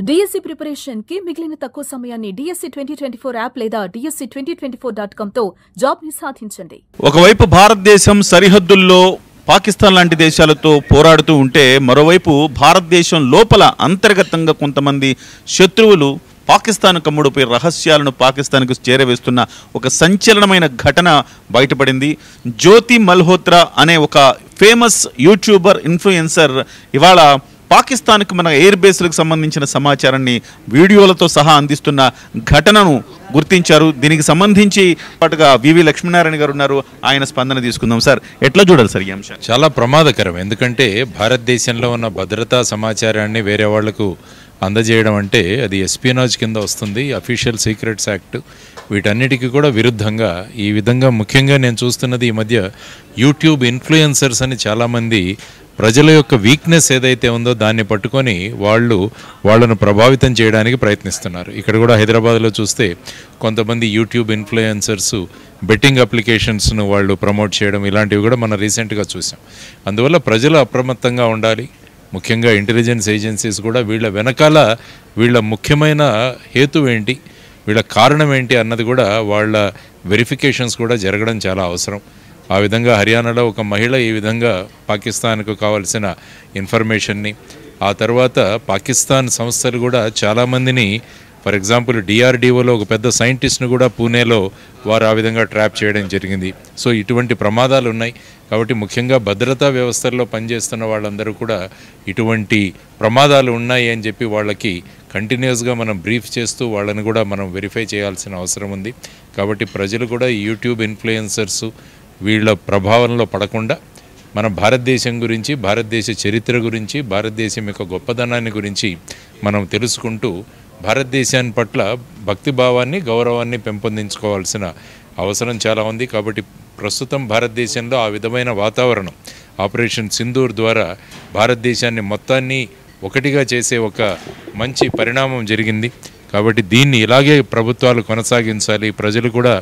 DSC preparation కి మిగిలిన తక్కువ సమయాన్ని డిఎస్సి 2024 యాప్ లేదా DSC2024.com తో జాబ్ ని సాధించండి. ఒకవైపు భారతదేశం సరిహద్దుల్లో పాకిస్తాన్ లాంటి దేశాలతో పోరాడుతూ ఉంటే మరోవైపు భారతదేశం లోపల అంతర్గతంగా కొంతమంది శత్రువులు పాకిస్తాన్ కమ్ముడుపై రహస్యాలను పాకిస్తాన్కు చేరవేస్తున్న ఒక సంచలనమైన ఘటన బయటపడింది. జ్యోతి మల్హోత్రా అనే ఒక ఫేమస్ యూట్యూబర్ ఇన్ఫ్లుయెన్సర్ ఇవాళ పాకిస్తాన్కు మన ఎయిర్ బేస్లకు సంబంధించిన సమాచారాన్ని వీడియోలతో సహా అందిస్తున్న ఘటనను గుర్తించారు. దీనికి సంబంధించి పాటుగా వివి లక్ష్మీనారాయణ గారు ఉన్నారు. ఆయన స్పందన తీసుకుందాం. సార్, ఎట్లా చూడాలి సార్ ఈ అంశం? చాలా ప్రమాదకరం. ఎందుకంటే భారతదేశంలో ఉన్న భద్రతా సమాచారాన్ని వేరే వాళ్లకు అందజేయడం అంటే అది ఎస్పియోనాజ్ కింద వస్తుంది. అఫీషియల్ సీక్రెట్స్ యాక్ట్ వీటన్నిటికీ కూడా విరుద్ధంగా ఈ విధంగా ముఖ్యంగా నేను చూస్తున్నది ఈ మధ్య యూట్యూబ్ ఇన్ఫ్లుయెన్సర్స్ అని చాలామంది ప్రజల యొక్క వీక్నెస్ ఏదైతే ఉందో దాన్ని పట్టుకొని వాళ్ళను ప్రభావితం చేయడానికి ప్రయత్నిస్తున్నారు. ఇక్కడ కూడా హైదరాబాద్లో చూస్తే కొంతమంది యూట్యూబ్ ఇన్ఫ్లుయెన్సర్స్ బెట్టింగ్ అప్లికేషన్స్ను వాళ్ళు ప్రమోట్ చేయడం ఇలాంటివి కూడా మనం రీసెంట్గా చూసాం. అందువల్ల ప్రజలు అప్రమత్తంగా ఉండాలి. ముఖ్యంగా ఇంటెలిజెన్స్ ఏజెన్సీస్ కూడా వీళ్ళ వెనకాల వీళ్ళ ముఖ్యమైన హేతు ఏంటి, వీళ్ళ కారణం ఏంటి అన్నది కూడా వాళ్ళ వెరిఫికేషన్స్ కూడా జరగడం చాలా అవసరం. ఆ విధంగా హర్యానాలో ఒక మహిళ ఈ విధంగా పాకిస్తాన్కు కావాల్సిన ఇన్ఫర్మేషన్ని, ఆ తర్వాత పాకిస్తాన్ సంస్థలు కూడా చాలామందిని, ఫర్ ఎగ్జాంపుల్ డిఆర్డిఓలో ఒక పెద్ద సైంటిస్ట్ను కూడా పూణేలో వారు ఆ విధంగా ట్రాప్ చేయడం జరిగింది. సో ఇటువంటి ప్రమాదాలు ఉన్నాయి. కాబట్టి ముఖ్యంగా భద్రతా వ్యవస్థల్లో పనిచేస్తున్న వాళ్ళందరూ కూడా ఇటువంటి ప్రమాదాలు ఉన్నాయి అని చెప్పి వాళ్ళకి కంటిన్యూస్గా మనం బ్రీఫ్ చేస్తూ వాళ్ళని కూడా మనం వెరిఫై చేయాల్సిన అవసరం ఉంది. కాబట్టి ప్రజలు కూడా యూట్యూబ్ ఇన్ఫ్లుయెన్సర్స్ వీళ్ళ ప్రభావంలో పడకుండా మన భారతదేశం గురించి, భారతదేశ చరిత్ర గురించి, భారతదేశం యొక్క గొప్పదనాన్ని గురించి మనం తెలుసుకుంటూ భారతదేశాన్ని పట్ల భక్తిభావాన్ని, గౌరవాన్ని పెంపొందించుకోవాల్సిన అవసరం చాలా ఉంది. కాబట్టి ప్రస్తుతం భారతదేశంలో ఆ విధమైన వాతావరణం ఆపరేషన్ సింధూర్ ద్వారా భారతదేశాన్ని మొత్తాన్ని ఒకటిగా చేసే ఒక మంచి పరిణామం జరిగింది. కాబట్టి దీన్ని ఇలాగే ప్రభుత్వాలు కొనసాగించాలి. ప్రజలు కూడా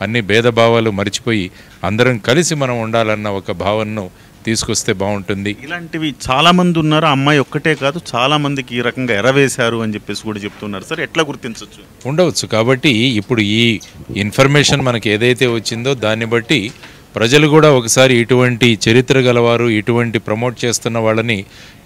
అన్ని భేదభావాలు మర్చిపోయి అందరం కలిసి మనం ఉండాలన్న ఒక భావనను తీసుకొస్తే బాగుంటుంది. ఇలాంటివి చాలామంది ఉన్నారు. అమ్మాయి ఒక్కటే కాదు, చాలామందికి ఈ రకంగా ఎరవేశారు అని చెప్పేసి కూడా చెప్తున్నారు. సార్, ఎట్లా గుర్తించవచ్చు? ఉండవచ్చు. కాబట్టి ఇప్పుడు ఈ ఇన్ఫర్మేషన్ మనకి ఏదైతే వచ్చిందో దాన్ని బట్టి ప్రజలు కూడా ఒకసారి ఇటువంటి చరిత్ర గలవారు, ఇటువంటి ప్రమోట్ చేస్తున్న వాళ్ళని,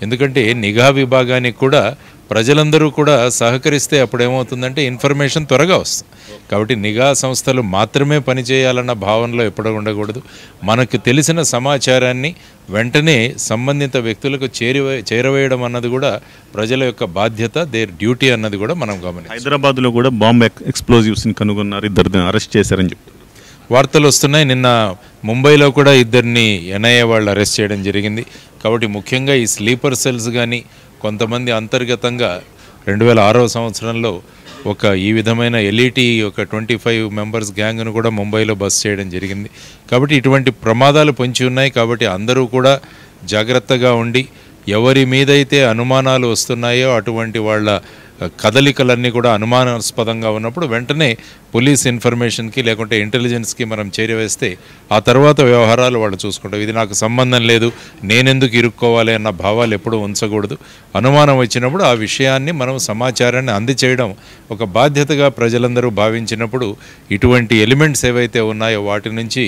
ఎందుకంటే నిఘా విభాగానికి కూడా ప్రజలందరూ కూడా సహకరిస్తే అప్పుడు ఏమవుతుందంటే ఇన్ఫర్మేషన్ త్వరగా వస్తుంది. కాబట్టి నిఘా సంస్థలు మాత్రమే పనిచేయాలన్న భావనలో ఎప్పుడూ ఉండకూడదు. మనకు తెలిసిన సమాచారాన్ని వెంటనే సంబంధిత వ్యక్తులకు చేరవేయడం అన్నది కూడా ప్రజల యొక్క బాధ్యత, దేర్ డ్యూటీ అన్నది కూడా మనం గమనించాలి. హైదరాబాద్లో కూడా బాంబ్ ఎక్స్ప్లోజివ్స్ని కనుగొన్నారు, 2 అరెస్ట్ చేశారని చెప్తున్నారు. వార్తలు వస్తున్నాయి. నిన్న ముంబైలో కూడా 2 NIA వాళ్ళు అరెస్ట్ చేయడం జరిగింది. కాబట్టి ముఖ్యంగా ఈ స్లీపర్ సెల్స్ కానీ కొంతమంది అంతర్గతంగా 2006వ సంవత్సరంలో ఒక ఈ విధమైన ఎల్ఈటీ ఒక 25 మెంబర్స్ గ్యాంగ్ను కూడా ముంబైలో బస్ చేయడం జరిగింది. కాబట్టి ఇటువంటి ప్రమాదాలు పొంచి ఉన్నాయి. కాబట్టి అందరూ కూడా జాగ్రత్తగా ఉండి ఎవరి మీదైతే అనుమానాలు వస్తున్నాయో అటువంటి వాళ్ళ కదలికలన్నీ కూడా అనుమానాస్పదంగా ఉన్నప్పుడు వెంటనే పోలీస్ ఇన్ఫర్మేషన్కి లేకుంటే ఇంటెలిజెన్స్కి మనం చేరవేస్తే ఆ తర్వాత వ్యవహారాలు వాళ్ళు చూసుకుంటాం. ఇది నాకు సంబంధం లేదు, నేనెందుకు ఇరుక్కోవాలి అన్న భావాలు ఎప్పుడూ ఉంచకూడదు. అనుమానం వచ్చినప్పుడు ఆ విషయాన్ని మనం సమాచారాన్ని అందచేయడం ఒక బాధ్యతగా ప్రజలందరూ భావించినప్పుడు ఇటువంటి ఎలిమెంట్స్ ఏవైతే ఉన్నాయో వాటి నుంచి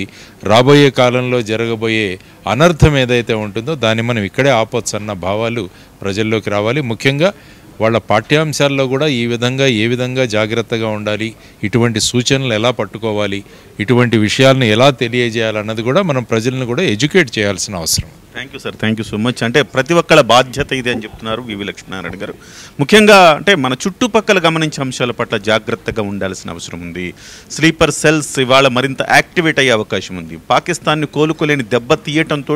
రాబోయే కాలంలో జరగబోయే అనర్థం ఏదైతే ఉంటుందో దాన్ని మనం ఇక్కడే ఆపొచ్చు అన్న భావాలు ప్రజల్లోకి రావాలి. ముఖ్యంగా వాళ్ళ పాఠ్యాంశాల్లో కూడా ఈ విధంగా ఏ విధంగా జాగ్రత్తగా ఉండాలి, ఇటువంటి సూచనలు ఎలా పట్టుకోవాలి, ఇటువంటి విషయాలను ఎలా తెలియజేయాలన్నది కూడా మనం ప్రజలను కూడా ఎడ్యుకేట్ చేయాల్సిన అవసరం. Thank you sir, thank you so much. అంటే ప్రతి ఒక్కళ్ళ బాధ్యత ఇది అని చెప్తున్నారు వివి లక్ష్మీనారాయణ గారు. ముఖ్యంగా అంటే మన చుట్టుపక్కల గమనించే అంశాల పట్ల జాగ్రత్తగా ఉండాల్సిన అవసరం ఉంది. స్లీపర్ సెల్స్ ఇవాళ మరింత యాక్టివేట్ అయ్యే అవకాశం ఉంది. పాకిస్తాన్ని కోలుకోలేని దెబ్బ తీయటంతో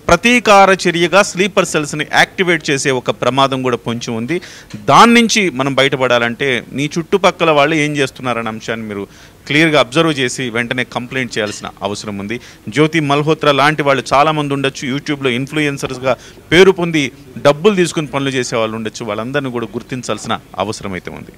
ప్రతీకార చర్యగా స్లీపర్ సెల్స్ని యాక్టివేట్ చేసే ఒక ప్రమాదం కూడా పొంచి ఉంది. దాని నుంచి మనం బయటపడాలంటే నీ చుట్టుపక్కల వాళ్ళు ఏం చేస్తున్నారనే అంశాన్ని మీరు క్లియర్గా అబ్జర్వ్ చేసి వెంటనే కంప్లైంట్ చేయాల్సిన అవసరం ఉంది. జ్యోతి మల్హోత్రా లాంటి వాళ్ళు చాలామంది ఉండొచ్చు, యూట్యూబ్లో ఇన్ఫ్లుయెన్సర్స్గా పేరు పొంది డబ్బులు తీసుకుని పనులు చేసే వాళ్ళు ఉండొచ్చు. వాళ్ళందరినీ కూడా గుర్తించాల్సిన అవసరం అయితే ఉంది.